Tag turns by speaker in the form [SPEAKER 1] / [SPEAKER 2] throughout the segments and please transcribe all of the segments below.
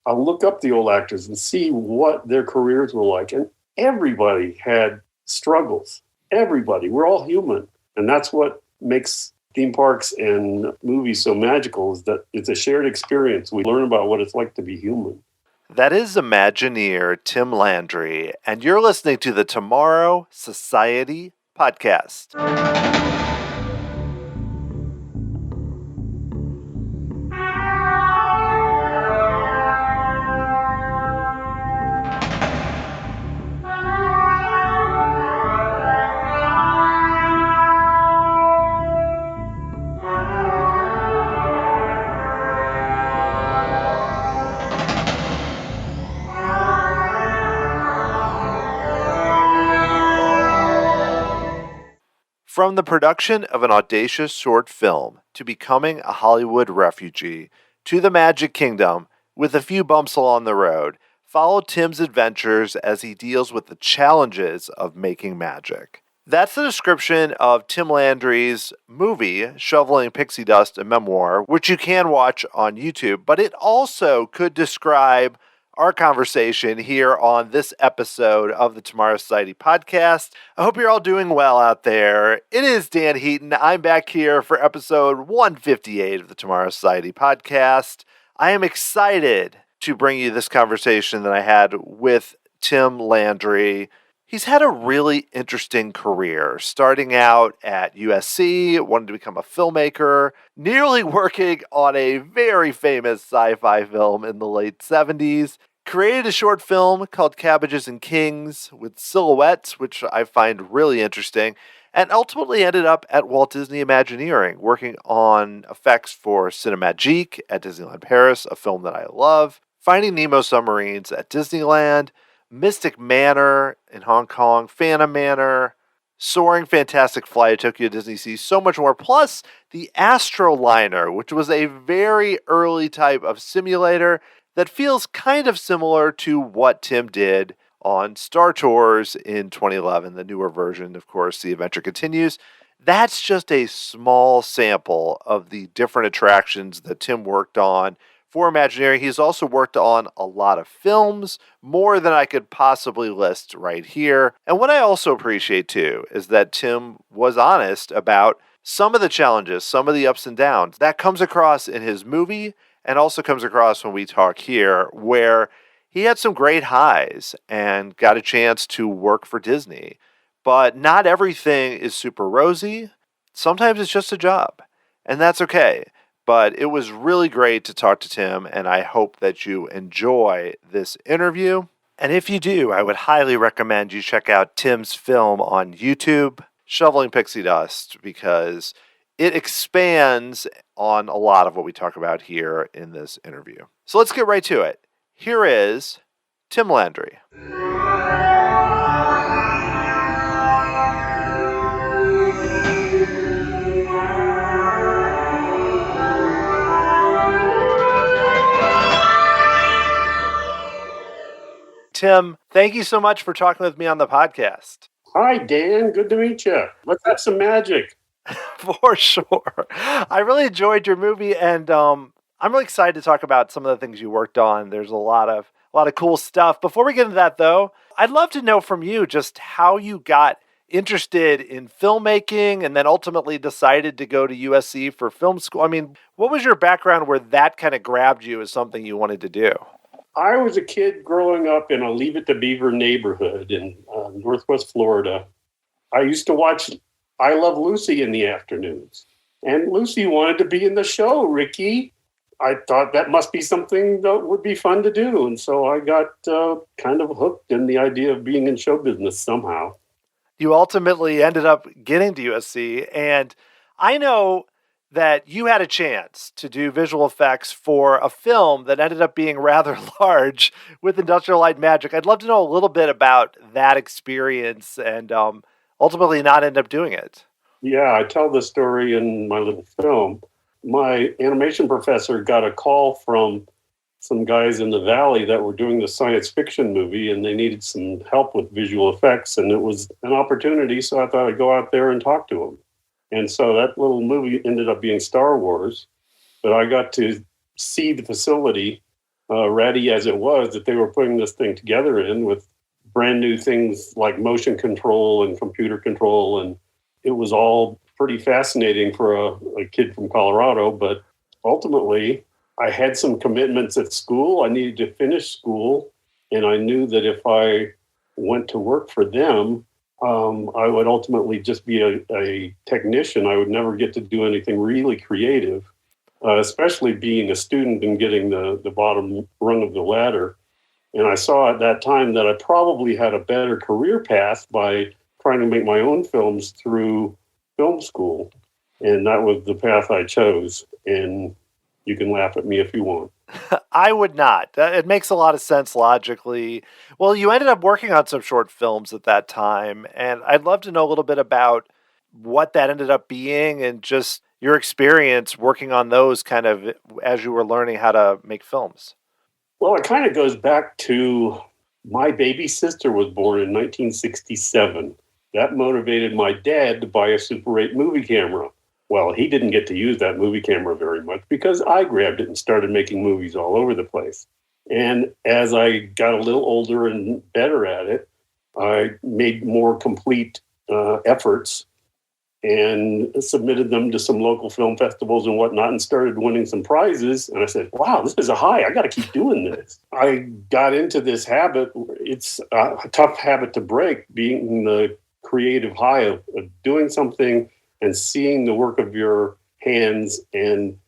[SPEAKER 1] I'll look up the old actors and see what their careers were like. And everybody had struggles. Everybody. We're all human. And that's what makes theme parks and movies so magical, is that it's a shared experience. We learn about what it's like to be human.
[SPEAKER 2] That is Imagineer Tim Landry, and you're listening to the Tomorrow Society podcast. From the production of an audacious short film to becoming a Hollywood refugee to the Magic Kingdom with a few bumps along the road, follow Tim's adventures as he deals with the challenges of making magic. That's the description of Tim Landry's movie, Shoveling Pixie Dust, a Memoir, which you can watch on YouTube, but it also could describe our conversation here on this episode of the Tomorrow Society podcast. I hope you're all doing well out there. It is Dan Heaton. I'm back here for episode 158 of the Tomorrow Society podcast. I am excited to bring you this conversation that I had with Tim Landry. He's had a really interesting career, starting out at USC, wanted to become a filmmaker, nearly working on a very famous sci-fi film in the late 70s, created a short film called Cabbages and Kings with silhouettes, which I find really interesting, and ultimately ended up at Walt Disney Imagineering, working on effects for Cinemagique at Disneyland Paris, a film that I love, Finding Nemo submarines at Disneyland, Mystic Manor in Hong Kong, Phantom Manor, Soaring Fantastic Flight at Tokyo Disney Sea, so much more, plus the Astroliner, which was a very early type of simulator that feels kind of similar to what Tim did on Star Tours in 2011, the newer version, of course, The Adventure Continues. That's just a small sample of the different attractions that Tim worked on for Imagineering. He's also worked on a lot of films, more than I could possibly list right here. And what I also appreciate too is that Tim was honest about some of the challenges, some of the ups and downs. That comes across in his movie and also comes across when we talk here, where he had some great highs and got a chance to work for Disney. But not everything is super rosy. Sometimes it's just a job, and that's okay. But it was really great to talk to Tim, and I hope that you enjoy this interview. And if you do, I would highly recommend you check out Tim's film on YouTube, Shoveling Pixie Dust, because it expands on a lot of what we talk about here in this interview. So let's get right to it. Here is Tim Landry. Tim, thank you so much for talking with me on the podcast.
[SPEAKER 1] Hi, Dan. Good to meet you. Let's have some magic.
[SPEAKER 2] For sure. I really enjoyed your movie, and I'm really excited to talk about some of the things you worked on. There's a lot of cool stuff. Before we get into that, though, I'd love to know from you just how you got interested in filmmaking and then ultimately decided to go to USC for film school. I mean, what was your background where that kind of grabbed you as something you wanted to do?
[SPEAKER 1] I was a kid growing up in a Leave It to Beaver neighborhood in Northwest Florida. I used to watch I Love Lucy in the afternoons. And Lucy wanted to be in the show, Ricky. I thought that must be something that would be fun to do. And so I got kind of hooked in the idea of being in show business somehow.
[SPEAKER 2] You ultimately ended up getting to USC. And I know that you had a chance to do visual effects for a film that ended up being rather large with Industrial Light and Magic. I'd love to know a little bit about that experience and ultimately not end up doing it.
[SPEAKER 1] Yeah, I tell the story in my little film. My animation professor got a call from some guys in the Valley that were doing the science fiction movie, and they needed some help with visual effects, and it was an opportunity, so I thought I'd go out there and talk to them. And so that little movie ended up being Star Wars, but I got to see the facility ratty as it was, that they were putting this thing together in with brand new things like motion control and computer control. And it was all pretty fascinating for a kid from Colorado. But ultimately, I had some commitments at school. I needed to finish school. And I knew that if I went to work for them, I would ultimately just be a technician. I would never get to do anything really creative, especially being a student and getting the bottom rung of the ladder. And I saw at that time that I probably had a better career path by trying to make my own films through film school. And that was the path I chose. And you can laugh at me if you want.
[SPEAKER 2] I would not. It makes a lot of sense logically. Well, you ended up working on some short films at that time, and I'd love to know a little bit about what that ended up being and just your experience working on those kind of as you were learning how to make films.
[SPEAKER 1] Well, it kind of goes back to my baby sister was born in 1967. That motivated my dad to buy a Super 8 movie camera. Well, he didn't get to use that movie camera very much because I grabbed it and started making movies all over the place. And as I got a little older and better at it, I made more complete efforts and submitted them to some local film festivals and whatnot and started winning some prizes. And I said, wow, this is a high. I got to keep doing this. I got into this habit. It's a tough habit to break, being the creative high of doing something and seeing the work of your hands and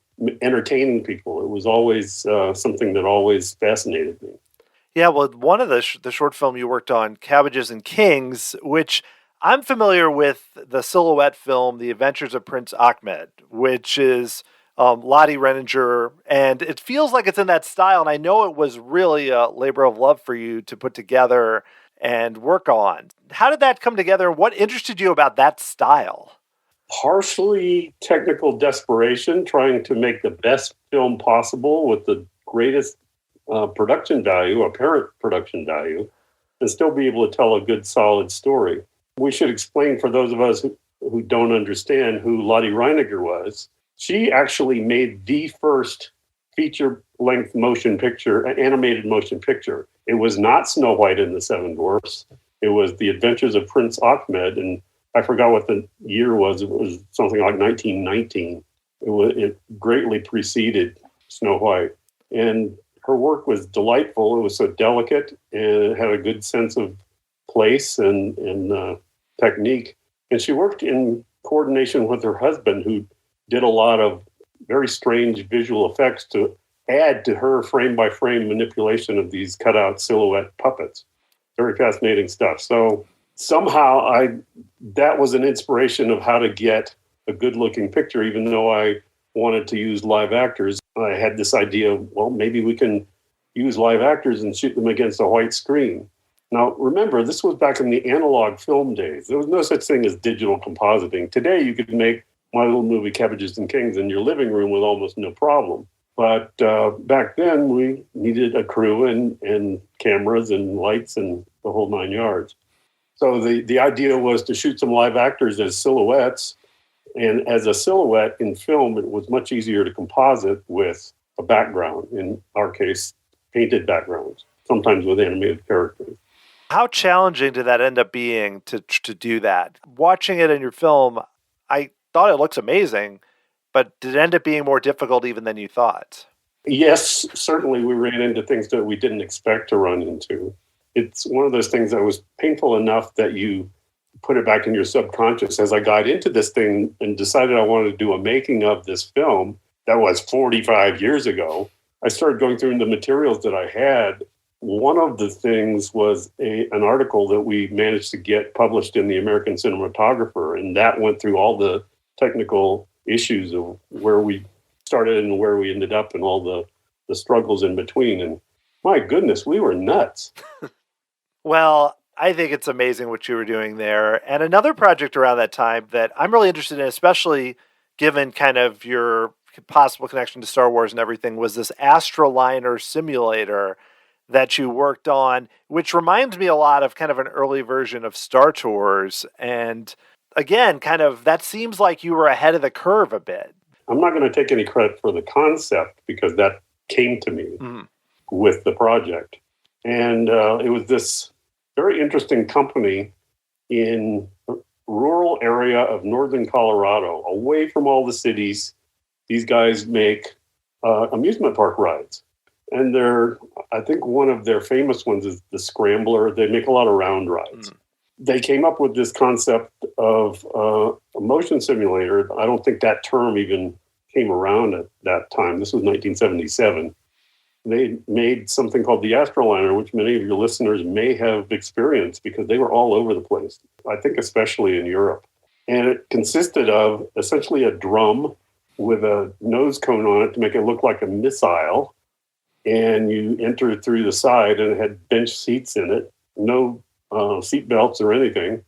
[SPEAKER 1] entertaining people. It was always something that always fascinated me.
[SPEAKER 2] Yeah, well, one of the short film you worked on, Cabbages and Kings, which I'm familiar with the silhouette film, The Adventures of Prince Ahmed, which is Lottie Renninger, and it feels like it's in that style. And I know it was really a labor of love for you to put together and work on. How did that come together? What interested you about that style?
[SPEAKER 1] Partially technical desperation, trying to make the best film possible with the greatest production value, apparent production value, and still be able to tell a good, solid story. We should explain for those of us who don't understand who Lottie Reiniger was. She actually made the first feature-length motion picture, animated motion picture. It was not Snow White and the Seven Dwarfs. It was The Adventures of Prince Ahmed, and I forgot what the year was. It was something like 1919. It greatly preceded Snow White. And her work was delightful. It was so delicate, and it had a good sense of place and technique. And she worked in coordination with her husband, who did a lot of very strange visual effects to add to her frame-by-frame manipulation of these cutout silhouette puppets. Very fascinating stuff. So somehow that was an inspiration of how to get a good-looking picture, even though I wanted to use live actors. I had this idea of, well, maybe we can use live actors and shoot them against a white screen. Now, remember, this was back in the analog film days. There was no such thing as digital compositing. Today, you could make my little movie, Cabbages and Kings, in your living room with almost no problem. But back then, we needed a crew and cameras and lights and the whole nine yards. So the idea was to shoot some live actors as silhouettes. And as a silhouette in film, it was much easier to composite with a background, in our case, painted backgrounds, sometimes with animated characters.
[SPEAKER 2] How challenging did that end up being to do that? Watching it in your film, I thought it looks amazing, but did it end up being more difficult even than you thought?
[SPEAKER 1] Yes, certainly we ran into things that we didn't expect to run into. It's one of those things that was painful enough that you put it back in your subconscious. As I got into this thing and decided I wanted to do a making of this film that was 45 years ago, I started going through the materials that I had. One of the things was an article that we managed to get published in the American Cinematographer, and that went through all the technical issues of where we started and where we ended up and all the struggles in between. And my goodness, we were nuts.
[SPEAKER 2] Well, I think it's amazing what you were doing there. And another project around that time that I'm really interested in, especially given kind of your possible connection to Star Wars and everything, was this Astroliner simulator that you worked on, which reminds me a lot of kind of an early version of Star Tours. And again, kind of that seems like you were ahead of the curve a bit.
[SPEAKER 1] I'm not going to take any credit for the concept because that came to me.
[SPEAKER 2] Mm-hmm.
[SPEAKER 1] with the project. And it was this very interesting company in a rural area of northern Colorado, away from all the cities. These guys make amusement park rides. And I think one of their famous ones is the Scrambler. They make a lot of round rides. They came up with this concept of a motion simulator. I don't think that term even came around at that time. This was 1977. They made something called the Astroliner, which many of your listeners may have experienced because they were all over the place, I think especially in Europe. And it consisted of essentially a drum with a nose cone on it to make it look like a missile. And you entered through the side, and it had bench seats in it, no seat belts or anything.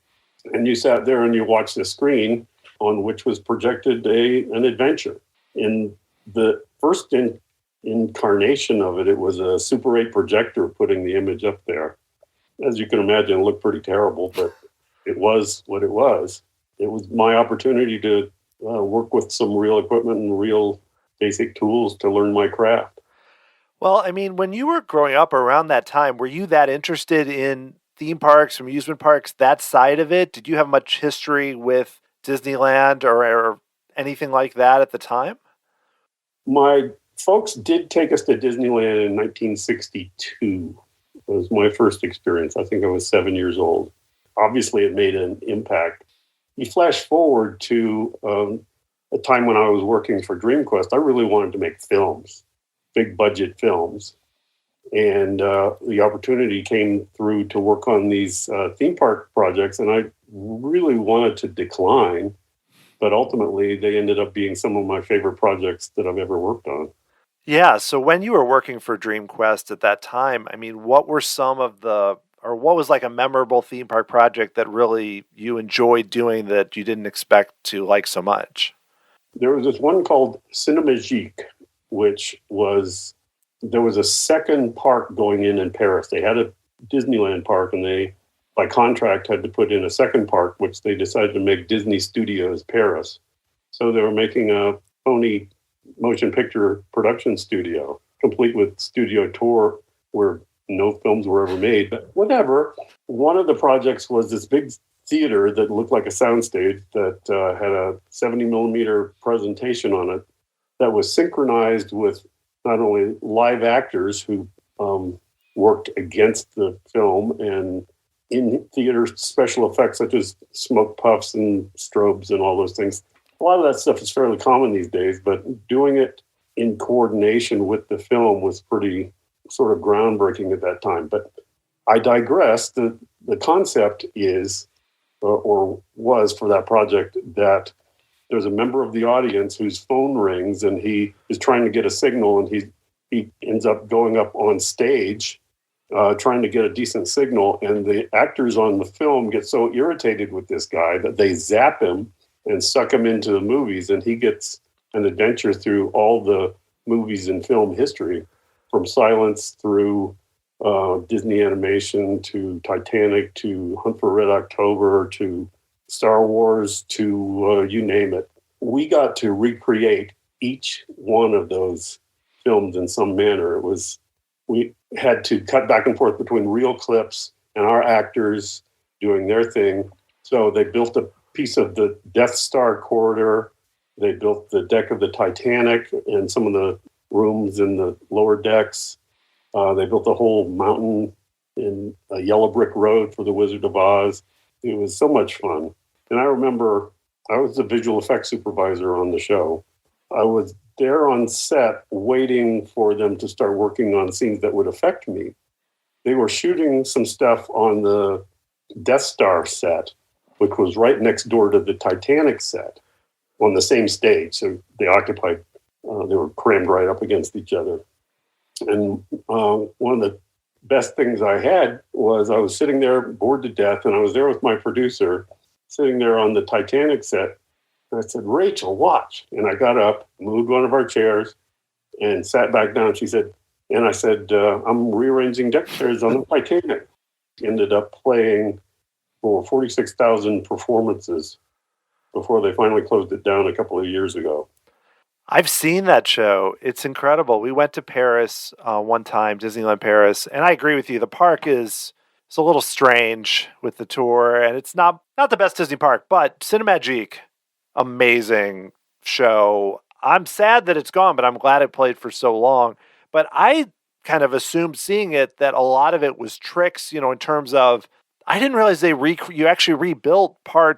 [SPEAKER 1] And you sat there and you watched the screen on which was projected an adventure. In the first incarnation of it, it was a Super 8 projector putting the image up there. As you can imagine, it looked pretty terrible, but it was what it was. It was my opportunity to work with some real equipment and real basic tools to learn my craft.
[SPEAKER 2] Well, I mean, when you were growing up around that time, were you that interested in theme parks, amusement parks, that side of it? Did you have much history with Disneyland or anything like that at the time?
[SPEAKER 1] My folks did take us to Disneyland in 1962. It was my first experience. I think I was 7 years old. Obviously, it made an impact. You flash forward to a time when I was working for DreamQuest. I really wanted to make films, big budget films. And the opportunity came through to work on these theme park projects. And I really wanted to decline. But ultimately, they ended up being some of my favorite projects that I've ever worked on.
[SPEAKER 2] Yeah, so when you were working for DreamQuest at that time, I mean, what were what was like a memorable theme park project that really you enjoyed doing that you didn't expect to like so much?
[SPEAKER 1] There was this one called Cinemagique, there was a second park going in Paris. They had a Disneyland park, and they, by contract, had to put in a second park, which they decided to make Disney Studios Paris. So they were making a phony motion picture production studio, complete with studio tour, where no films were ever made. But whatever. One of the projects was this big theater that looked like a soundstage that had a 70 millimeter presentation on it that was synchronized with not only live actors who worked against the film and in theater special effects such as smoke puffs and strobes and all those things. A lot of that stuff is fairly common these days, but doing it in coordination with the film was pretty sort of groundbreaking at that time. But I digress. The concept is, or was for that project, that there's a member of the audience whose phone rings and he is trying to get a signal, and he ends up going up on stage trying to get a decent signal. And the actors on the film get so irritated with this guy that they zap him and suck him into the movies. And he gets an adventure through all the movies in film history, from Silence through Disney animation to Titanic to Hunt for Red October to Star Wars to you name it. We got to recreate each one of those films in some manner. We had to cut back and forth between real clips and our actors doing their thing. So they built a piece of the Death Star corridor. They built the deck of the Titanic and some of the rooms in the lower decks. They built a whole mountain in a yellow brick road for the Wizard of Oz. It was so much fun. And I remember I was the visual effects supervisor on the show. I was there on set waiting for them to start working on scenes that would affect me. They were shooting some stuff on the Death Star set, which was right next door to the Titanic set on the same stage. So they were crammed right up against each other. And one of the best things I had was I was sitting there bored to death, and I was there with my producer sitting there on the Titanic set. And I said, "Rachel, watch." And I got up, moved one of our chairs, and sat back down. I said, "I'm rearranging deck chairs on the Titanic." Ended up playing for 46,000 performances before they finally closed it down a couple of years ago.
[SPEAKER 2] I've seen that show. It's incredible. We went to Paris one time, Disneyland Paris, and I agree with you. The park is it's a little strange with the tour, and it's not the best Disney park, but Cinemagique, amazing show. I'm sad that it's gone, but I'm glad it played for so long. But I kind of assumed seeing it that a lot of it was tricks, in terms of I didn't realize you actually rebuilt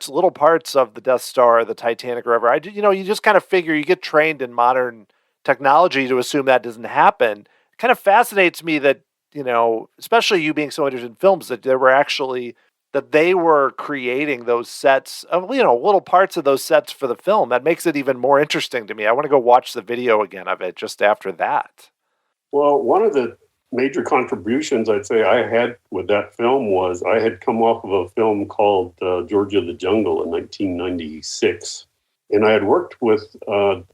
[SPEAKER 2] little parts of the Death Star, the Titanic, or whatever. You just kind of figure you get trained in modern technology to assume that doesn't happen. It kind of fascinates me that, especially you being so interested in films, that they were creating those sets of, little parts of those sets for the film. That makes it even more interesting to me. I want to go watch the video again of it just after that.
[SPEAKER 1] Well, one of the major contributions I'd say I had with that film was I had come off of a film called Georgia of the Jungle in 1996. And I had worked with a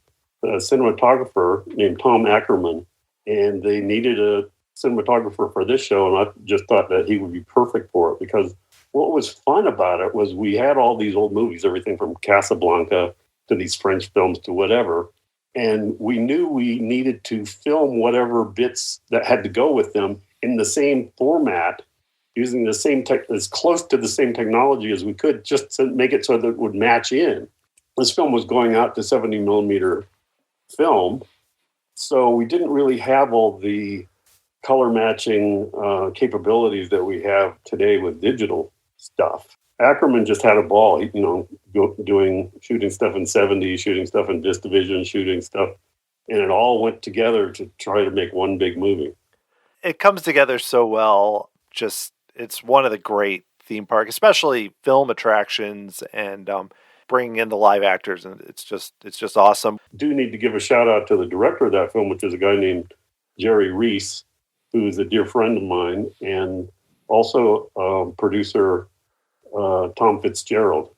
[SPEAKER 1] cinematographer named Tom Ackerman, and they needed a cinematographer for this show. And I just thought that he would be perfect for it, because what was fun about it was we had all these old movies, everything from Casablanca to these French films to whatever. And we knew we needed to film whatever bits that had to go with them in the same format, using the same as close to the same technology as we could, just to make it so that it would match in. This film was going out to 70 millimeter film, so we didn't really have all the color matching capabilities that we have today with digital stuff. Ackerman just had a ball, shooting stuff in 70, shooting stuff in VistaVision, shooting stuff, and it all went together to try to make one big movie.
[SPEAKER 2] It comes together so well. It's one of the great theme park, especially film attractions, and bringing in the live actors, and it's just awesome.
[SPEAKER 1] Do need to give a shout out to the director of that film, which is a guy named Jerry Reese, who's a dear friend of mine, and also producer Tom Fitzgerald.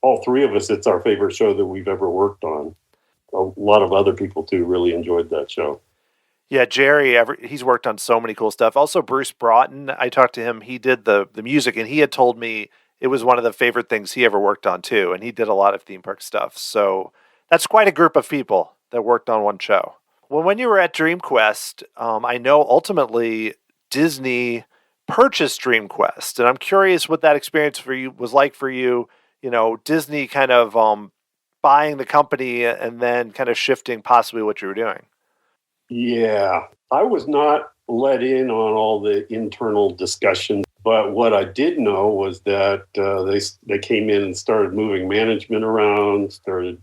[SPEAKER 1] All three of us, it's our favorite show that we've ever worked on. A lot of other people too really enjoyed that show.
[SPEAKER 2] Yeah, Jerry, he's worked on so many cool stuff. Also, Bruce Broughton, I talked to him. He did the music, and he had told me it was one of the favorite things he ever worked on too. And he did a lot of theme park stuff. So that's quite a group of people that worked on one show. Well, when you were at DreamQuest, I know ultimately Disney purchased DreamQuest, and I'm curious what that experience for you was like for you. Disney kind of buying the company and then kind of shifting possibly what you were doing.
[SPEAKER 1] Yeah, I was not let in on all the internal discussions, but what I did know was that they came in and started moving management around, started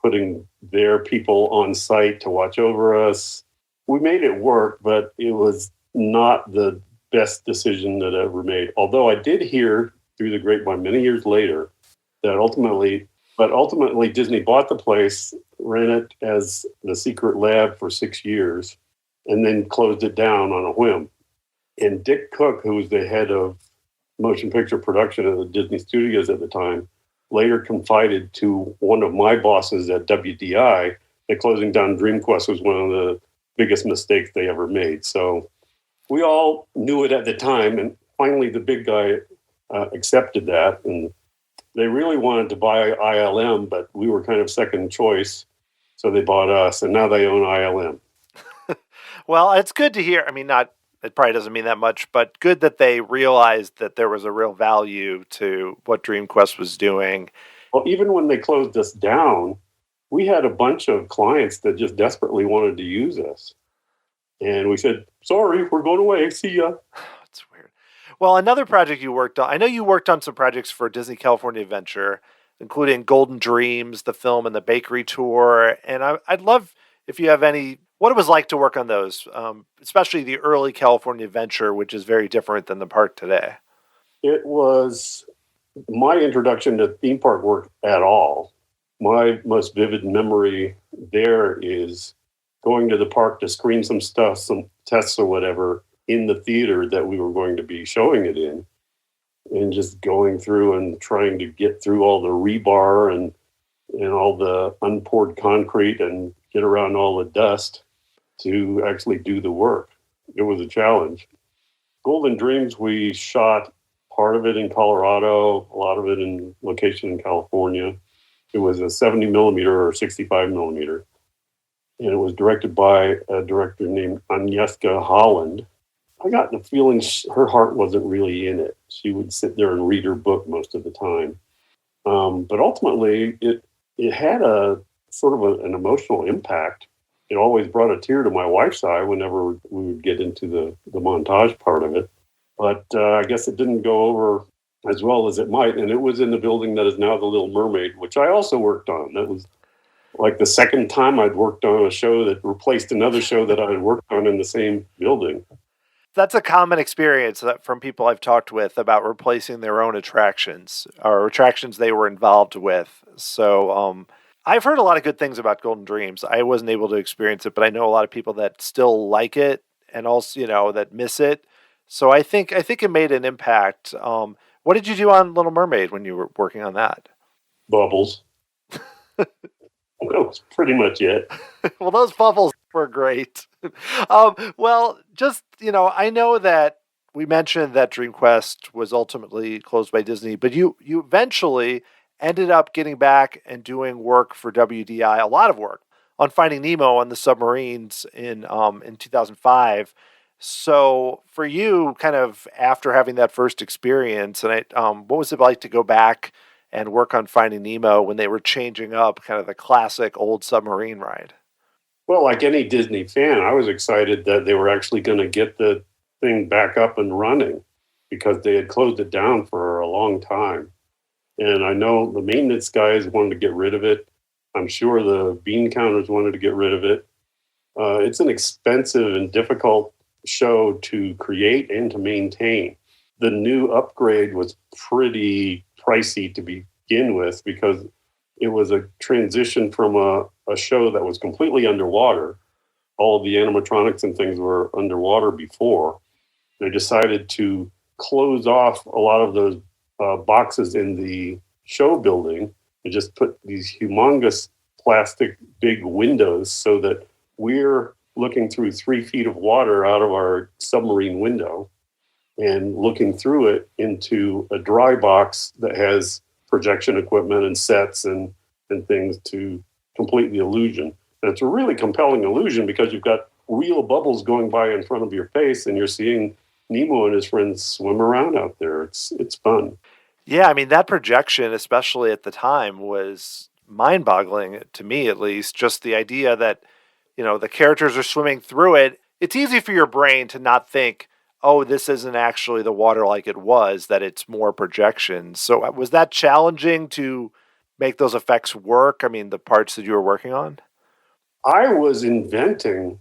[SPEAKER 1] putting their people on site to watch over us. We made it work, but it was not the best decision that I ever made. Although I did hear through the grapevine many years later that ultimately Disney bought the place, ran it as the secret lab for 6 years, and then closed it down on a whim. And Dick Cook, who was the head of motion picture production at the Disney Studios at the time, later confided to one of my bosses at WDI that closing down DreamQuest was one of the biggest mistakes they ever made. So we all knew it at the time, and finally the big guy accepted that. And they really wanted to buy ILM, but we were kind of second choice. So they bought us, and now they own ILM.
[SPEAKER 2] Well, it's good to hear. I mean, it probably doesn't mean that much, but good that they realized that there was a real value to what DreamQuest was doing.
[SPEAKER 1] Well, even when they closed us down, we had a bunch of clients that just desperately wanted to use us. And we said, sorry, we're going away. See ya.
[SPEAKER 2] That's weird. Well, another project you worked on, I know you worked on some projects for Disney California Adventure, including Golden Dreams, the film, and the bakery tour. And I'd love if you have what it was like to work on those, especially the early California Adventure, which is very different than the park today.
[SPEAKER 1] It was my introduction to theme park work at all. My most vivid memory there is going to the park to screen some stuff, some tests or whatever, in the theater that we were going to be showing it in, and just going through and trying to get through all the rebar and all the unpoured concrete and get around all the dust to actually do the work. It was a challenge. Golden Dreams, we shot part of it in Colorado, a lot of it in location in California. It was a 70 millimeter or 65 millimeter. and it was directed by a director named Agnieszka Holland. I got the feeling her heart wasn't really in it. She would sit there and read her book most of the time. But ultimately, it had a sort of an emotional impact. It always brought a tear to my wife's eye whenever we would get into the montage part of it. But I guess it didn't go over as well as it might. And it was in the building that is now the Little Mermaid, which I also worked on. That was like the second time I'd worked on a show that replaced another show that I had worked on in the same building.
[SPEAKER 2] That's a common experience from people I've talked with about replacing their own attractions or attractions they were involved with. So I've heard a lot of good things about Golden Dreams. I wasn't able to experience it, but I know a lot of people that still like it and also, that miss it. So I think it made an impact. What did you do on Little Mermaid when you were working on that?
[SPEAKER 1] Bubbles. That was pretty much it.
[SPEAKER 2] Well, those bubbles were great. Well, just, I know that we mentioned that Dream Quest was ultimately closed by Disney, but you eventually ended up getting back and doing work for WDI, a lot of work on Finding Nemo on the submarines in 2005. So for you, kind of after having that first experience, and what was it like to go back and work on Finding Nemo when they were changing up kind of the classic old submarine ride?
[SPEAKER 1] Well, like any Disney fan, I was excited that they were actually going to get the thing back up and running because they had closed it down for a long time. And I know the maintenance guys wanted to get rid of it. I'm sure the bean counters wanted to get rid of it. It's an expensive and difficult show to create and to maintain. The new upgrade was pretty pricey to begin with because it was a transition from a show that was completely underwater. All of the animatronics and things were underwater before. They decided to close off a lot of those boxes in the show building and just put these humongous plastic big windows so that we're looking through 3 feet of water out of our submarine window and looking through it into a dry box that has projection equipment and sets and things to complete the illusion. And it's a really compelling illusion because you've got real bubbles going by in front of your face and you're seeing Nemo and his friends swim around out there. It's fun.
[SPEAKER 2] Yeah, I mean, that projection, especially at the time, was mind-boggling to me, at least. Just the idea that, the characters are swimming through it. It's easy for your brain to not think, oh, this isn't actually the water like it was, that it's more projection. So was that challenging to make those effects work? I mean, the parts that you were working on?
[SPEAKER 1] I was inventing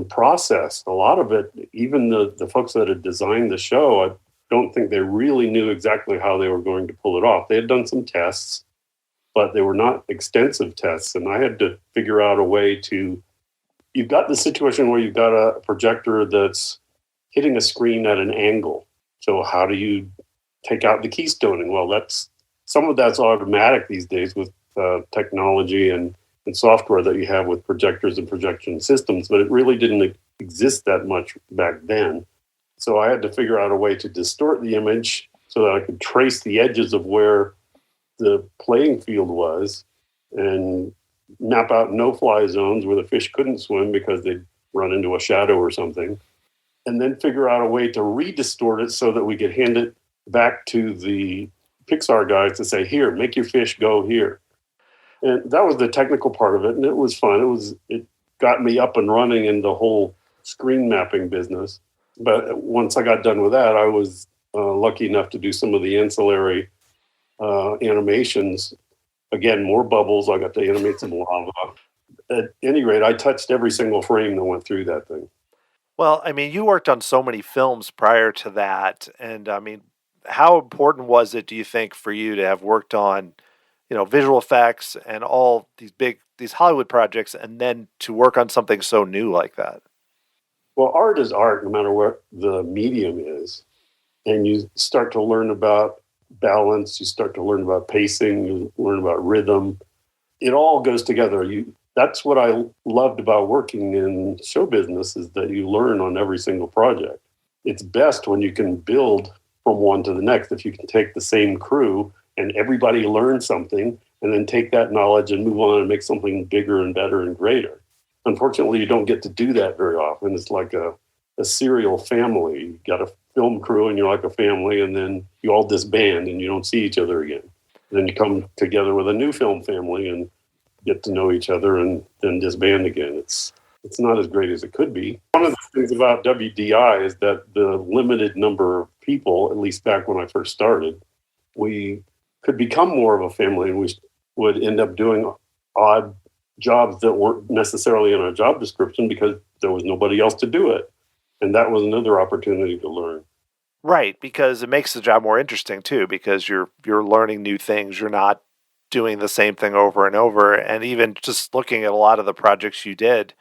[SPEAKER 1] process. A lot of it, even the folks that had designed the show, I don't think they really knew exactly how they were going to pull it off. They had done some tests, but they were not extensive tests. And I had to figure out a way to, you've got the situation where you've got a projector that's hitting a screen at an angle. So how do you take out the keystoning? Well, some of that's automatic these days with technology and software that you have with projectors and projection systems, but it really didn't exist that much back then. So I had to figure out a way to distort the image so that I could trace the edges of where the playing field was and map out no-fly zones where the fish couldn't swim because they'd run into a shadow or something, and then figure out a way to re-distort it so that we could hand it back to the Pixar guys to say, here, make your fish go here. And that was the technical part of it, and it was fun. It got me up and running in the whole screen mapping business. But once I got done with that, I was lucky enough to do some of the ancillary animations. Again, more bubbles. I got to animate some lava. At any rate, I touched every single frame that went through that thing.
[SPEAKER 2] Well, I mean, you worked on so many films prior to that. And I mean, how important was it, do you think, for you to have worked on, visual effects and all these Hollywood projects, and then to work on something so new like that?
[SPEAKER 1] Well, art is art, no matter what the medium is. And you start to learn about balance, you start to learn about pacing, you learn about rhythm. It all goes together. That's what I loved about working in show business, is that you learn on every single project. It's best when you can build from one to the next. If you can take the same crew and everybody learns something and then take that knowledge and move on and make something bigger and better and greater. Unfortunately, you don't get to do that very often. It's like a serial family. You got a film crew and you're like a family, and then you all disband and you don't see each other again. Then you come together with a new film family and get to know each other and then disband again. It's not as great as it could be. One of the things about WDI is that the limited number of people, at least back when I first started, we could become more of a family, and we would end up doing odd jobs that weren't necessarily in our job description because there was nobody else to do it. And that was another opportunity to learn.
[SPEAKER 2] Right, because it makes the job more interesting too, because you're learning new things. You're not doing the same thing over and over. And even just looking at a lot of the projects you did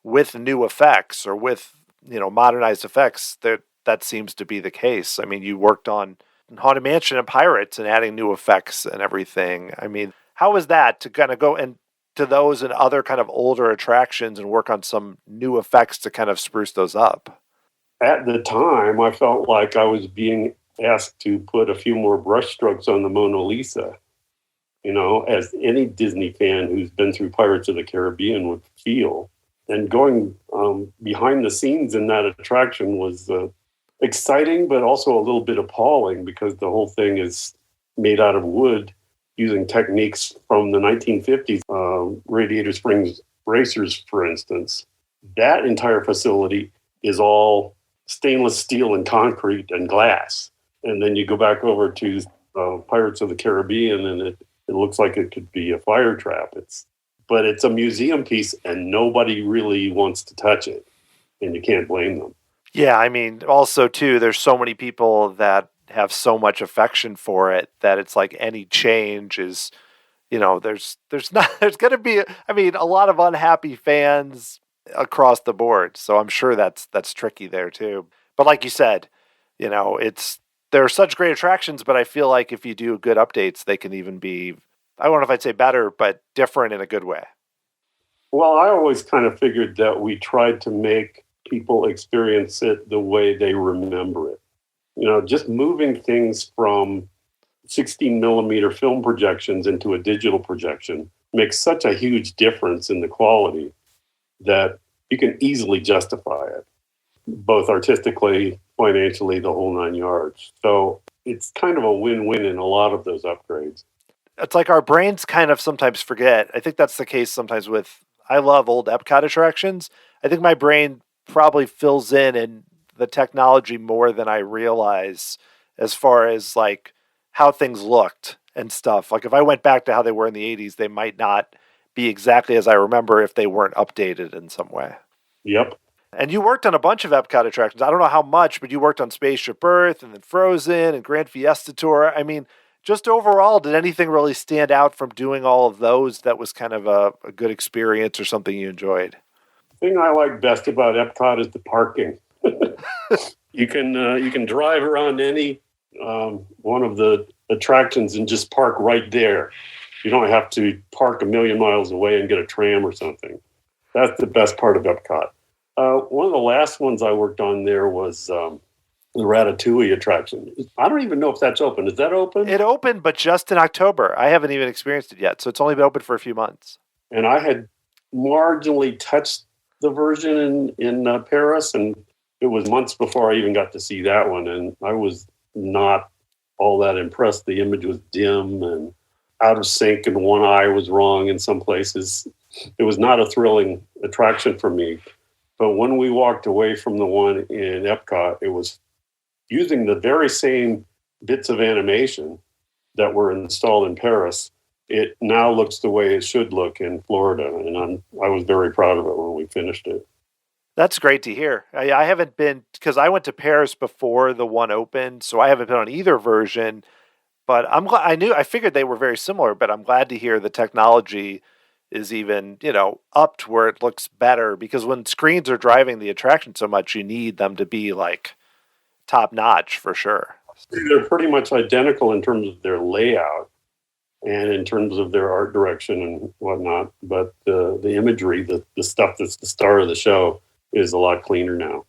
[SPEAKER 2] with new effects or with, modernized effects, that seems to be the case. I mean, you worked on Haunted Mansion and Pirates and adding new effects and everything. I mean, how was that to kind of go and to those and other kind of older attractions and work on some new effects to kind of spruce those up?
[SPEAKER 1] At the time, I felt like I was being asked to put a few more brushstrokes on the Mona Lisa, as any Disney fan who's been through Pirates of the Caribbean would feel. And going behind the scenes in that attraction was exciting, but also a little bit appalling because the whole thing is made out of wood using techniques from the 1950s, Radiator Springs Racers, for instance. That entire facility is all stainless steel and concrete and glass. And then you go back over to Pirates of the Caribbean, and it looks like it could be a fire trap. But it's a museum piece, and nobody really wants to touch it, and you can't blame them.
[SPEAKER 2] Yeah, I mean, also too, there's so many people that have so much affection for it that it's like any change is, there's not there's going to be, a lot of unhappy fans across the board. So I'm sure that's tricky there too. But like you said, there are such great attractions, but I feel like if you do good updates, they can even be, I don't know if I'd say better, but different in a good way.
[SPEAKER 1] Well, I always kind of figured that we tried to make people experience it the way they remember it. Just moving things from 16 millimeter film projections into a digital projection makes such a huge difference in the quality that you can easily justify it, both artistically, financially, the whole nine yards. So it's kind of a win-win in a lot of those upgrades.
[SPEAKER 2] It's like our brains kind of sometimes forget. I think that's the case sometimes with, I love old Epcot attractions. I think my brain probably fills in the technology more than I realize as far as like how things looked and stuff. Like if I went back to how they were in the 80s, they might not be exactly as I remember if they weren't updated in some way.
[SPEAKER 1] Yep.
[SPEAKER 2] And you worked on a bunch of Epcot attractions. I don't know how much, but you worked on Spaceship Earth and then Frozen and Grand Fiesta Tour. I mean, just overall, did anything really stand out from doing all of those that was kind of a good experience or something you enjoyed?
[SPEAKER 1] The thing I like best about Epcot is the parking. You can drive around any one of the attractions and just park right there. You don't have to park a million miles away and get a tram or something. That's the best part of Epcot. One of the last ones I worked on there was the Ratatouille attraction. I don't even know if that's open. Is that open?
[SPEAKER 2] It opened, but just in October. I haven't even experienced it yet, so it's only been open for a few months.
[SPEAKER 1] And I had marginally touched the version in Paris, and it was months before I even got to see that one, and I was not all that impressed. The image was dim and out of sync, and one eye was wrong in some places. It was not a thrilling attraction for me. But when we walked away from the one in Epcot, it was using the very same bits of animation that were installed in Paris. It now looks the way it should look in Florida, and I was very proud of it when we finished it.
[SPEAKER 2] That's great to hear. I haven't been, because I went to Paris before the one opened, so I haven't been on either version. But I'm glad. I figured they were very similar, but I'm glad to hear the technology is even, up to where it looks better, because when screens are driving the attraction so much, you need them to be like top notch for sure.
[SPEAKER 1] They're pretty much identical in terms of their layout and in terms of their art direction and whatnot. But the imagery, the stuff that's the star of the show, is a lot cleaner now.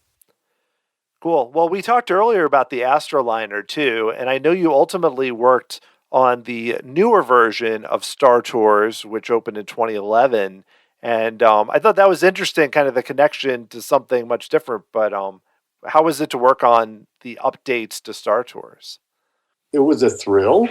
[SPEAKER 2] Cool. Well, we talked earlier about the Astroliner too, and I know you ultimately worked on the newer version of Star Tours, which opened in 2011. And I thought that was interesting, kind of the connection to something much different. But how was it to work on the updates to Star Tours?
[SPEAKER 1] It was a thrill.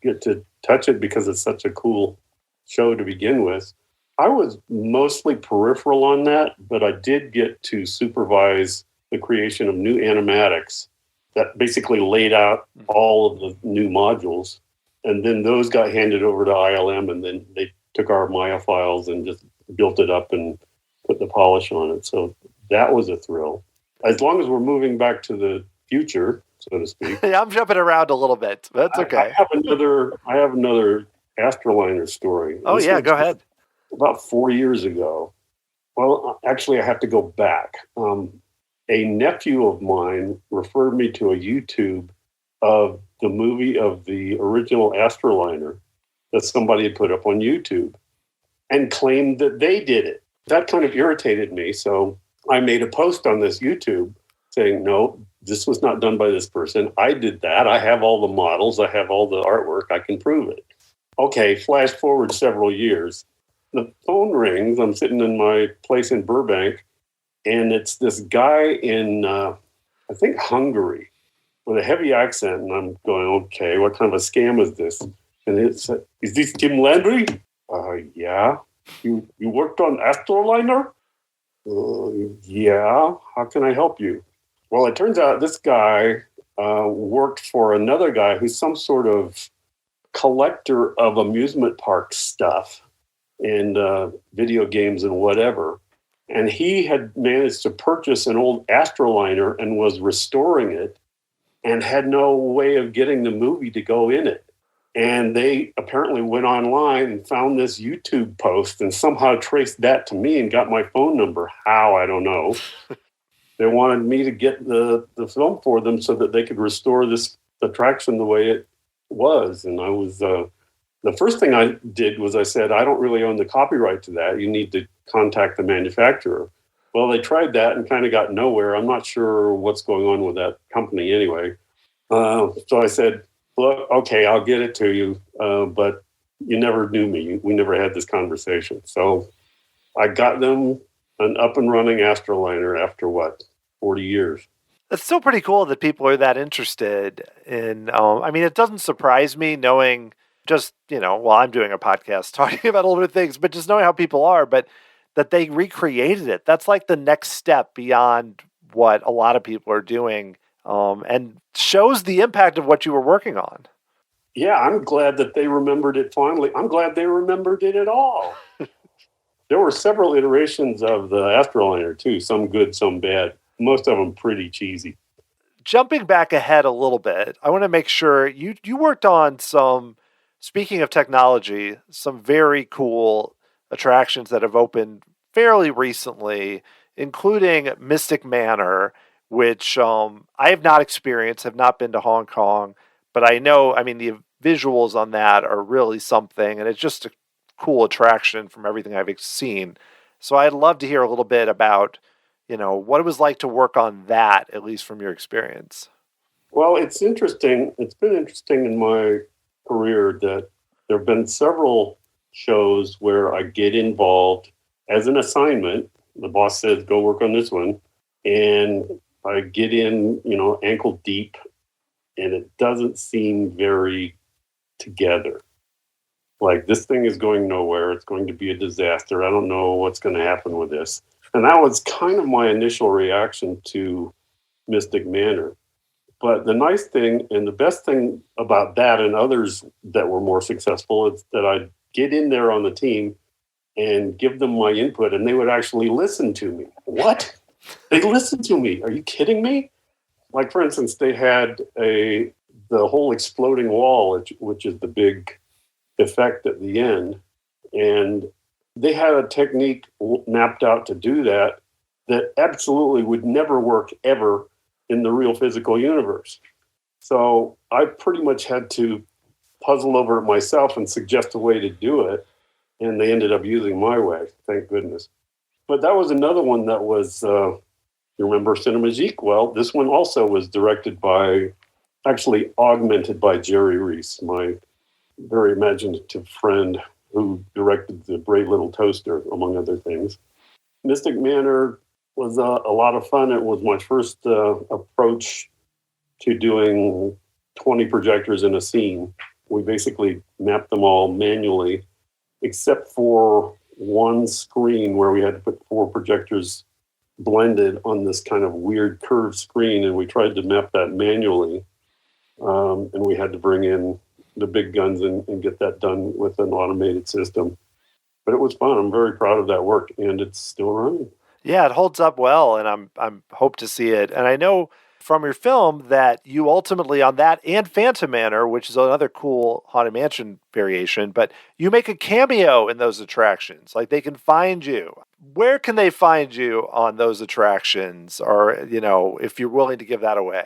[SPEAKER 1] Get to touch it because it's such a cool show to begin with. I was mostly peripheral on that, but I did get to supervise the creation of new animatics that basically laid out all of the new modules. And then those got handed over to ILM, and then they took our Maya files and just built it up and put the polish on it. So that was a thrill. As long as we're moving back to the future, so to speak.
[SPEAKER 2] Yeah, I'm jumping around a little bit. That's okay.
[SPEAKER 1] I have another Astroliner story.
[SPEAKER 2] Oh, yeah, go ahead.
[SPEAKER 1] About 4 years ago. Well, actually, I have to go back. A nephew of mine referred me to a YouTube of the movie of the original Astroliner that somebody had put up on YouTube and claimed that they did it. That kind of irritated me. So I made a post on this YouTube saying, no, this was not done by this person. I did that. I have all the models. I have all the artwork. I can prove it. Okay, flash forward several years. The phone rings. I'm sitting in my place in Burbank, and it's this guy in, I think, Hungary with a heavy accent. And I'm going, okay, what kind of a scam is this? And it's, is this Tim Landry? Yeah. You worked on Astroliner? Yeah. How can I help you? Well, it turns out this guy worked for another guy who's some sort of collector of amusement park stuff and video games and whatever. And he had managed to purchase an old Astroliner and was restoring it and had no way of getting the movie to go in it. And they apparently went online and found this YouTube post and somehow traced that to me and got my phone number. How, I don't know. They wanted me to get the film for them so that they could restore this attraction the way it was. And I was, the first thing I did was I said, I don't really own the copyright to that. You need to contact the manufacturer. Well, they tried that and kind of got nowhere. I'm not sure what's going on with that company anyway. So I said, look, okay, I'll get it to you, but you never knew me. We never had this conversation. So I got them an up and running Astroliner after 40 years.
[SPEAKER 2] It's still pretty cool that people are that interested in, I mean, it doesn't surprise me knowing just, while I'm doing a podcast talking about older things, but just knowing how people are, but that they recreated it. That's like the next step beyond what a lot of people are doing, and shows the impact of what you were working on.
[SPEAKER 1] Yeah, I'm glad that they remembered it finally. I'm glad they remembered it at all. There were several iterations of the Astroliner too, some good, some bad. Most of them pretty cheesy.
[SPEAKER 2] Jumping back ahead a little bit, I want to make sure you worked on some, speaking of technology, some very cool attractions that have opened fairly recently, including Mystic Manor, which I have not experienced, have not been to Hong Kong, but I know, the visuals on that are really something, and it's just a cool attraction from everything I've seen. So I'd love to hear a little bit about, what it was like to work on that, at least from your experience.
[SPEAKER 1] Well, it's interesting. It's been interesting in my career that there have been several shows where I get involved as an assignment. The boss says, go work on this one. And I get in, ankle deep, and it doesn't seem very together. Like, this thing is going nowhere. It's going to be a disaster. I don't know what's going to happen with this. And that was kind of my initial reaction to Mystic Manor. But the nice thing and the best thing about that and others that were more successful is that I'd get in there on the team and give them my input, and they would actually listen to me. What? They listened to me? Are you kidding me? Like, for instance, they had the whole exploding wall, which is the big effect at the end. And they had a technique mapped out to do that absolutely would never work ever in the real physical universe. So I pretty much had to puzzle over it myself and suggest a way to do it. And they ended up using my way, thank goodness. But that was another one that was, you remember Cinemagique? Well, this one also was directed by, actually augmented by Jerry Reese, my very imaginative friend who directed The Brave Little Toaster, among other things. Mystic Manor was a lot of fun. It was my first approach to doing 20 projectors in a scene. We basically mapped them all manually, except for one screen where we had to put 4 projectors blended on this kind of weird curved screen, and we tried to map that manually. And we had to bring in the big guns and get that done with an automated system. But it was fun. I'm very proud of that work, and it's still running.
[SPEAKER 2] Yeah, it holds up well, and I'm hope to see it. And I know from your film that you ultimately on that and Phantom Manor, which is another cool Haunted Mansion variation, but you make a cameo in those attractions. Like they can find you. Where can they find you on those attractions? Or, if you're willing to give that away.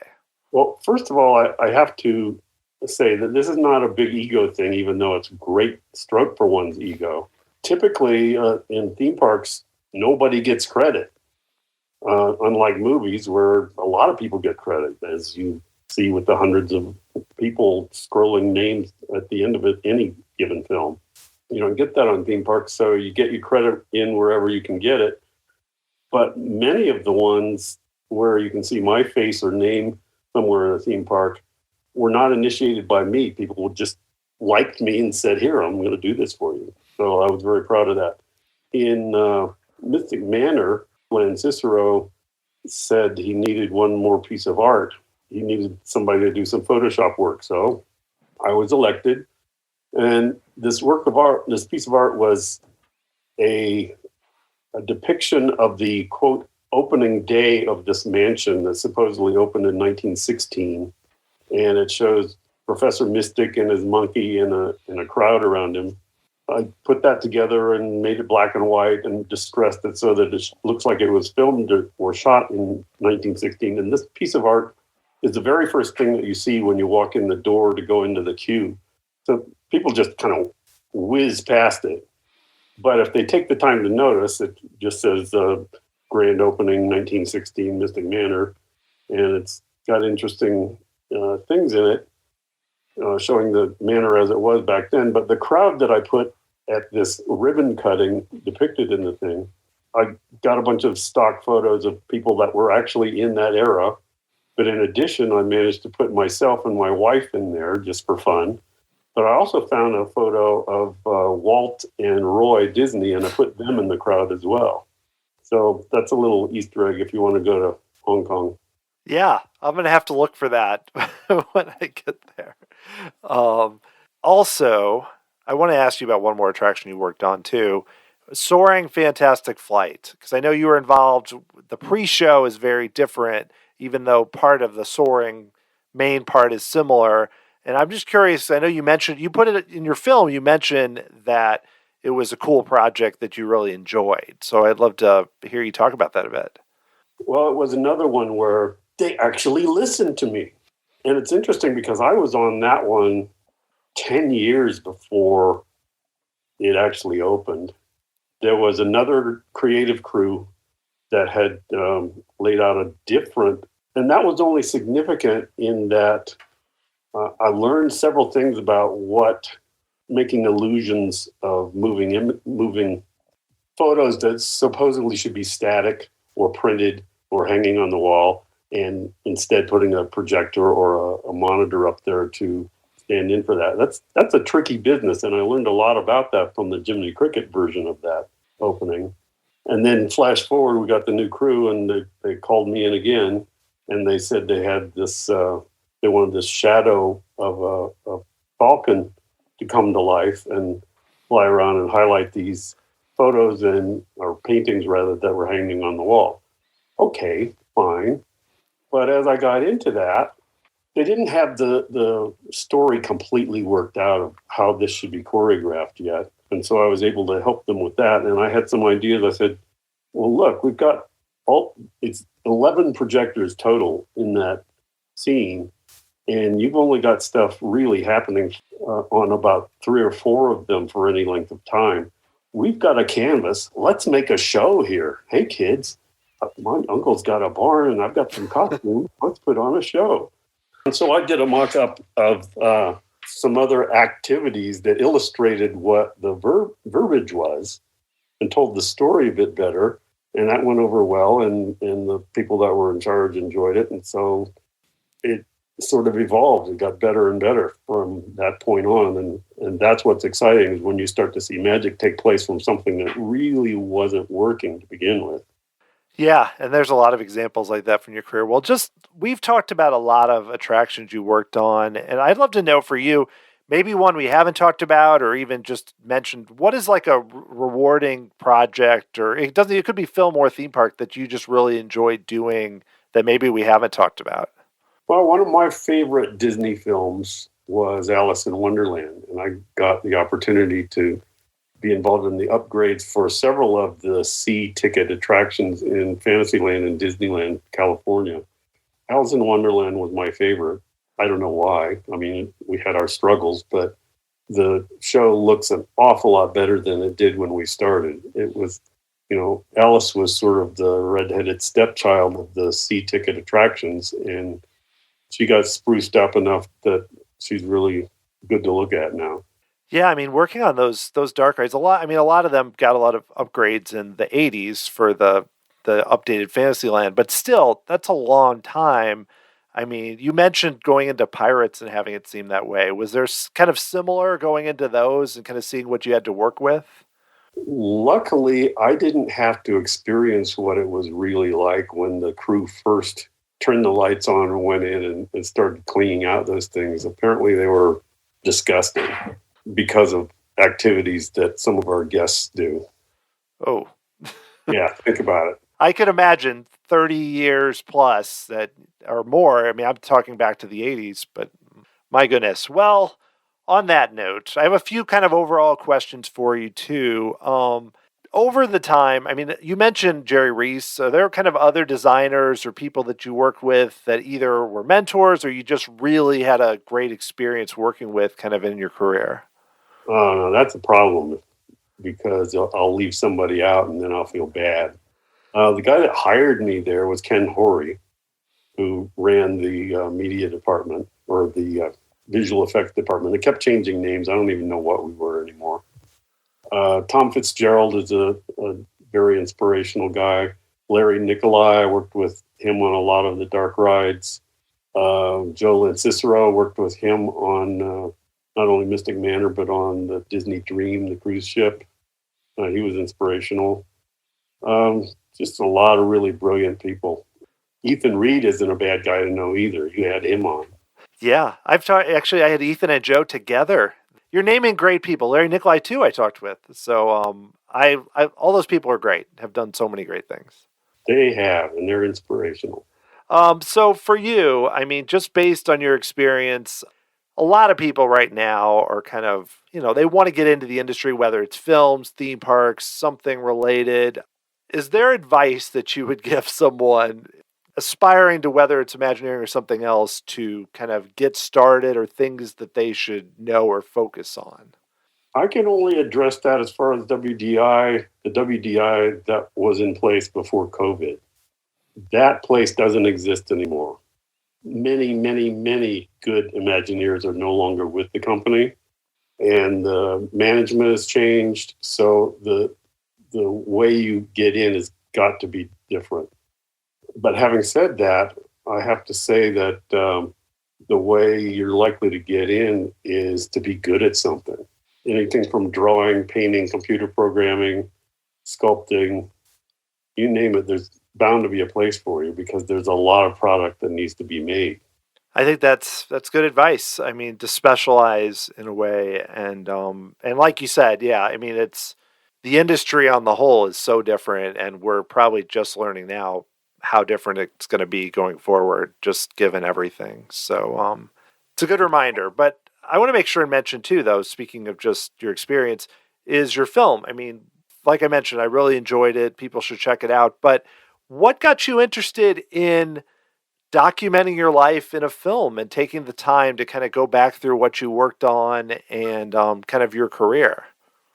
[SPEAKER 1] Well, first of all, I have to say that this is not a big ego thing, even though it's a great stroke for one's ego. Typically, in theme parks, nobody gets credit. Unlike movies where a lot of people get credit, as you see with the hundreds of people scrolling names at the end of any given film. You don't get that on theme parks, so you get your credit in wherever you can get it. But many of the ones where you can see my face or name somewhere in a theme park were not initiated by me. People just liked me and said, here, I'm going to do this for you. So I was very proud of that. In Mystic Manor, when Cicero said he needed one more piece of art, he needed somebody to do some Photoshop work. So I was elected. And this work of art, this piece of art was a depiction of the, quote, opening day of this mansion that supposedly opened in 1916. And it shows Professor Mystic and his monkey in a crowd around him. I put that together and made it black and white and distressed it so that it looks like it was filmed or shot in 1916. And this piece of art is the very first thing that you see when you walk in the door to go into the queue. So people just kind of whiz past it. But if they take the time to notice, it just says grand opening 1916 Mystic Manor. And it's got interesting things in it. Showing the manor as it was back then. But the crowd that I put at this ribbon cutting depicted in the thing, I got a bunch of stock photos of people that were actually in that era. But in addition, I managed to put myself and my wife in there just for fun. But I also found a photo of Walt and Roy Disney, and I put them in the crowd as well. So that's a little Easter egg if you want to go to Hong Kong.
[SPEAKER 2] Yeah, I'm going to have to look for that when I get there. Also, I want to ask you about one more attraction you worked on too, Soaring Fantastic Flight, because I know you were involved. The pre-show is very different, even though part of the Soaring main part is similar. And I'm just curious, I know you put it in your film, you mentioned that it was a cool project that you really enjoyed. So I'd love to hear you talk about that a bit.
[SPEAKER 1] Well, it was another one where they actually listened to me. And it's interesting because I was on that one 10 years before it actually opened. There was another creative crew that had laid out a different, and that was only significant in that I learned several things about what making illusions of moving photos that supposedly should be static or printed or hanging on the wall, and instead putting a projector or a monitor up there to stand in for that. That's a tricky business, and I learned a lot about that from the Jiminy Cricket version of that opening. And then flash forward, we got the new crew, and they called me in again, and they said they had this, they wanted this shadow of a falcon to come to life and fly around and highlight these photos or paintings rather, that were hanging on the wall. Okay, fine. But as I got into that, they didn't have the story completely worked out of how this should be choreographed yet. And so I was able to help them with that. And I had some ideas. I said, well, look, we've got it's 11 projectors total in that scene. And you've only got stuff really happening on about 3 or 4 of them for any length of time. We've got a canvas. Let's make a show here. Hey, kids, my uncle's got a barn and I've got some costumes. Let's put on a show. And so I did a mock-up of some other activities that illustrated what the verbiage was and told the story a bit better. And that went over well, and the people that were in charge enjoyed it. And so it sort of evolved and got better and better from that point on. And that's what's exciting, is when you start to see magic take place from something that really wasn't working to begin with.
[SPEAKER 2] Yeah, and there's a lot of examples like that from your career. Well, just we've talked about a lot of attractions you worked on, and I'd love to know for you, maybe one we haven't talked about or even just mentioned, what is like a rewarding project, or it could be film or theme park that you just really enjoyed doing that maybe we haven't talked about.
[SPEAKER 1] Well, one of my favorite Disney films was Alice in Wonderland, and I got the opportunity to be involved in the upgrades for several of the C-ticket attractions in Fantasyland and Disneyland, California. Alice in Wonderland was my favorite. I don't know why. I mean, we had our struggles, but the show looks an awful lot better than it did when we started. It was, Alice was sort of the redheaded stepchild of the C-ticket attractions, and she got spruced up enough that she's really good to look at now.
[SPEAKER 2] Yeah, I mean, working on those dark rides, a lot of them got a lot of upgrades in the '80s for the updated Fantasyland, but still, that's a long time. I mean, you mentioned going into Pirates and having it seem that way. Was there kind of similar going into those and kind of seeing what you had to work with?
[SPEAKER 1] Luckily, I didn't have to experience what it was really like when the crew first turned the lights on and went in and started cleaning out those things. Apparently, they were disgusting because of activities that some of our guests do.
[SPEAKER 2] Oh,
[SPEAKER 1] Yeah, think about it.
[SPEAKER 2] I could imagine 30 years plus that or more. I mean, I'm talking back to the '80s, but my goodness. Well, on that note, I have a few kind of overall questions for you too. Over the time, I mean, you mentioned Jerry Reese. Are there kind of other designers or people that you worked with that either were mentors or you just really had a great experience working with kind of in your career?
[SPEAKER 1] That's a problem, because I'll leave somebody out and then I'll feel bad. The guy that hired me there was Ken Horry, who ran the media department, or the visual effects department. They kept changing names. I don't even know what we were anymore. Tom Fitzgerald is a very inspirational guy. Larry Nicolai, I worked with him on a lot of the dark rides. Joe Lancicero, worked with him on not only Mystic Manor, but on the Disney Dream, the cruise ship. He was inspirational. Just a lot of really brilliant people. Ethan Reed isn't a bad guy to know either. You had him on.
[SPEAKER 2] Yeah, actually, I had Ethan and Joe together. You're naming great people. Larry Nicolai too, I talked with. So I all those people are great. Have done so many great things.
[SPEAKER 1] They have, and they're inspirational.
[SPEAKER 2] So for you, I mean, just based on your experience, a lot of people right now are kind of, they want to get into the industry, whether it's films, theme parks, something related. Is there advice that you would give someone aspiring to, whether it's Imagineering or something else, to kind of get started, or things that they should know or focus on?
[SPEAKER 1] I can only address that as far as WDI, the WDI that was in place before COVID. That place doesn't exist anymore. Many, many, many good Imagineers are no longer with the company, and the management has changed. So the way you get in has got to be different. But having said that, I have to say that the way you're likely to get in is to be good at something. Anything from drawing, painting, computer programming, sculpting, you name it, there's bound to be a place for you, because there's a lot of product that needs to be made.
[SPEAKER 2] I think that's good advice. I mean, to specialize in a way, and like you said, yeah. I mean, it's the industry on the whole is so different, and we're probably just learning now how different it's going to be going forward, just given everything. So it's a good reminder. But I want to make sure and mention too, though, speaking of just your experience, is your film. I mean, like I mentioned, I really enjoyed it. People should check it out. But what got you interested in documenting your life in a film and taking the time to kind of go back through what you worked on and kind of your career?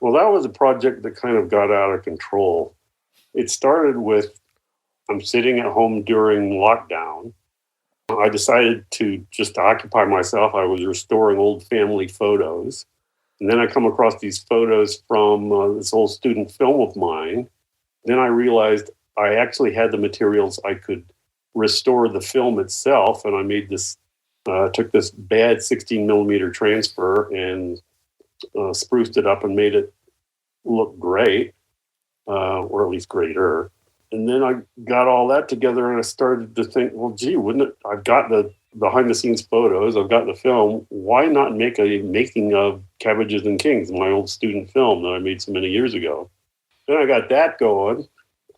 [SPEAKER 1] Well, that was a project that kind of got out of control. It started with, I'm sitting at home during lockdown, I decided to just occupy myself. I was restoring old family photos. And then I come across these photos from this old student film of mine. Then I realized I actually had the materials. I could restore the film itself. And I made this, took this bad 16 millimeter transfer and spruced it up and made it look great, or at least greater. And then I got all that together and I started to think, well, gee, wouldn't it? I've got the behind the scenes photos, I've got the film. Why not make a making of Cabbages and Kings, my old student film that I made so many years ago? Then I got that going.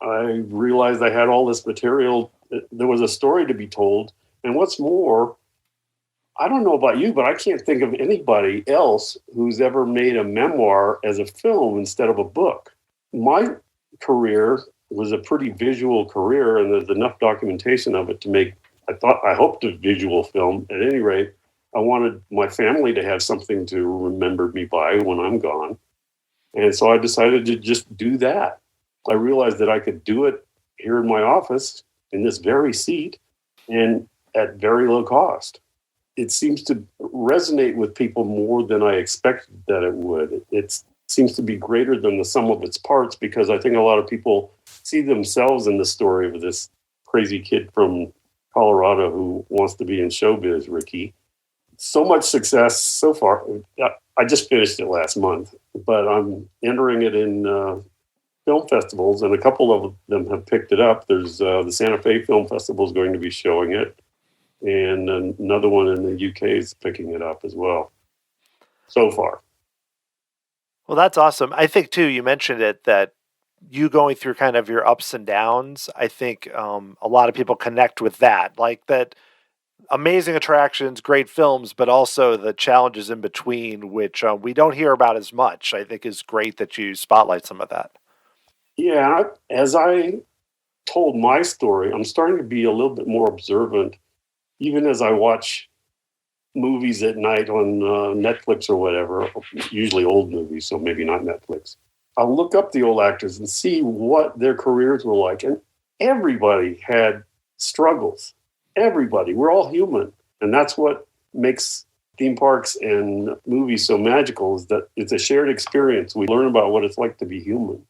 [SPEAKER 1] I realized I had all this material. There was a story to be told. And what's more, I don't know about you, but I can't think of anybody else who's ever made a memoir as a film instead of a book. My career was a pretty visual career, and there's enough documentation of it to make, I hoped a visual film. At any rate, I wanted my family to have something to remember me by when I'm gone. And so I decided to just do that. I realized that I could do it here in my office in this very seat and at very low cost. It seems to resonate with people more than I expected that it would. It seems to be greater than the sum of its parts, because I think a lot of people see themselves in the story of this crazy kid from Colorado who wants to be in showbiz, Ricky. So much success so far. I just finished it last month, but I'm entering it in film festivals, and a couple of them have picked it up. There's the Santa Fe Film Festival is going to be showing it, and another one in the UK is picking it up as well so far.
[SPEAKER 2] Well, that's awesome. I think, too, you mentioned it, that you going through kind of your ups and downs, I think a lot of people connect with that. Like that amazing attractions, great films, but also the challenges in between, which we don't hear about as much. I think is great that you spotlight some of that.
[SPEAKER 1] Yeah, as I told my story, I'm starting to be a little bit more observant, even as I watch movies at night on Netflix or whatever, usually old movies, so maybe not Netflix. I'll look up the old actors and see what their careers were like. And everybody had struggles. Everybody. We're all human. And that's what makes theme parks and movies so magical, is that it's a shared experience. We learn about what it's like to be human.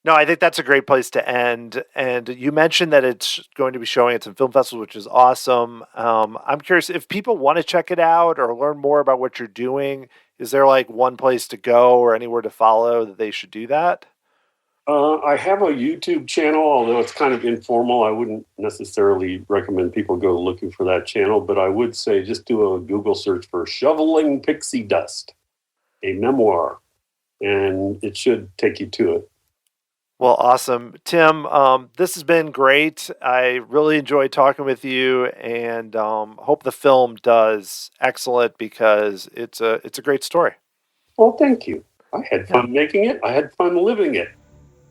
[SPEAKER 2] No, I think that's a great place to end. And you mentioned that it's going to be showing at some film festivals, which is awesome. I'm curious if people want to check it out or learn more about what you're doing. Is there like one place to go or anywhere to follow that they should do that?
[SPEAKER 1] I have a YouTube channel, although it's kind of informal. I wouldn't necessarily recommend people go looking for that channel, but I would say just do a Google search for Shoveling Pixie Dust, a memoir, and it should take you to it.
[SPEAKER 2] Well, awesome. Tim, this has been great. I really enjoyed talking with you, and hope the film does excellent, because it's a great story.
[SPEAKER 1] Well, thank you. I had fun making it. I had fun living it.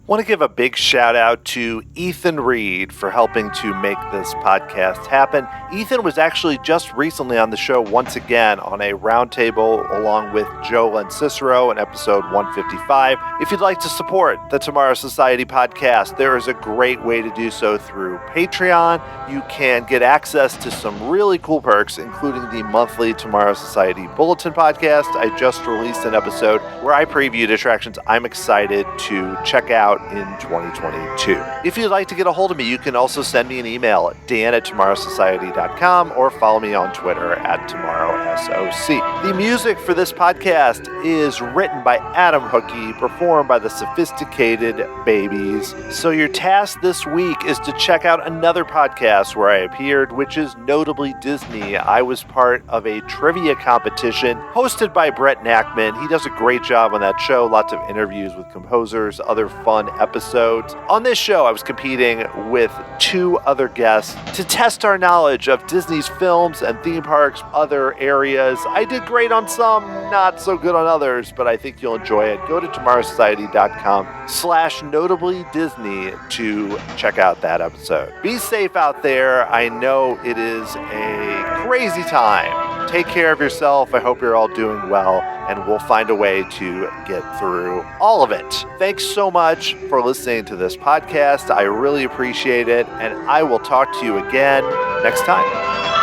[SPEAKER 2] Want to give a big shout out to Ethan Reed for helping to make this podcast happen. Ethan was actually just recently on the show once again on a roundtable along with Joe Lencicero in episode 155. If you'd like to support the Tomorrow Society podcast, there is a great way to do so through Patreon. You can get access to some really cool perks, including the monthly Tomorrow Society Bulletin podcast. I just released an episode where I previewed attractions I'm excited to check out in 2022. If you'd like to get a hold of me, you can also send me an email at dan@tomorrowsociety.com or follow me on Twitter at tomorrowsoc. The music for this podcast is written by Adam Hookey, performed by the Sophisticated Babies. So your task this week is to check out another podcast where I appeared, which is Notably Disney. I was part of a trivia competition hosted by Brett Nachman. He does a great job on that show. Lots of interviews with composers, other fun episodes. On this show, I was competing with two other guests to test our knowledge of Disney's films and theme parks, other areas. I did great on some, not so good on others, but I think you'll enjoy it. Go to tomorrowsociety.com/notably-disney to check out that episode. Be safe out there. I know it is a crazy time. Take care of yourself. I hope you're all doing well, and we'll find a way to get through all of it. Thanks so much for listening to this podcast. I really appreciate it, and I will talk to you again next time.